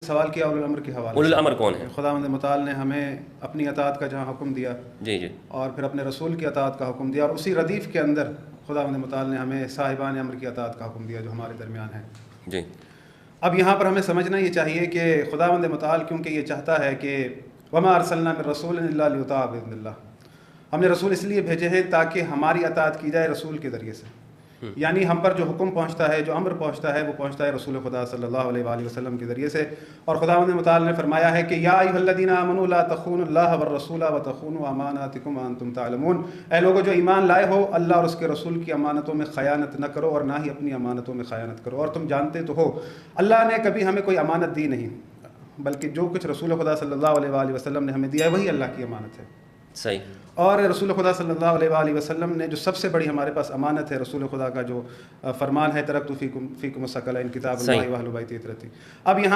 सवाल किया उलुल अम्र के हवाले उलुल से। अम्र कौन है? खुदावंद मुताल ने हमें अपनी अताअत का जहाँ हुक्म दिया जी जी। और फिर अपने रसूल की अताअत का हुक्म दिया, और उसी रदीफ़ के अंदर खुदावंद मुताल ने हमें साहिबान अम्र की अताअत का हुक्म दिया जो हमारे दरमियान है। जी। अब यहाँ पर हमें समझना ये चाहिए कि खुदावंद मुताल क्योंकि ये चाहता है कि वमा अरसलना मिन रसूलिन इल्ला लियुताअ बिइज़्निल्लाह, हमने रसूल इसलिए भेजे हैं ताकि हमारी अताअत की जाए रसूल के ज़रिए से। यानी हम पर जो हुक्म पहुँचता है, जो अम्र पहुँचता है, वो पहुँचता है रसूल खुदा सल्लल्लाहु अलैहि वसल्लम के ज़रिए से। और खुदावंद मुताल ने फरमाया है कि या अय्युहल्लज़ीना आमनू ला तख़ूनुल्लाह वर रसूला व तख़ूनू अमानातिकुम व अंतुम तालमून, ऐ लोगो जो ईमान लाए हो, अल्लाह और उसके रसूल की अमानतों में ख़यानत न करो और ना ही अपनी अमानतों में ख़यानत करो। और तुम जानते तो हो अल्लाह ने कभी हमें कोई अमानत दी नहीं, बल्कि जो कुछ रसूल खुदा सल्लल्लाहु अलैहि वसल्लम ने हमें दिया है वही अल्लाह की अमानत है। सही। और रसूल खुदा सल्लल्लाहु अलैहि वसल्लम ने जो सबसे बड़ी हमारे पास अमानत है, रसूल खुदा का जो फरमान है तरक्तु फ़ीकुम फ़ीकुमुस सकलैन किताबुल्लाहि व अहलु बैति इतरती। अब यहाँ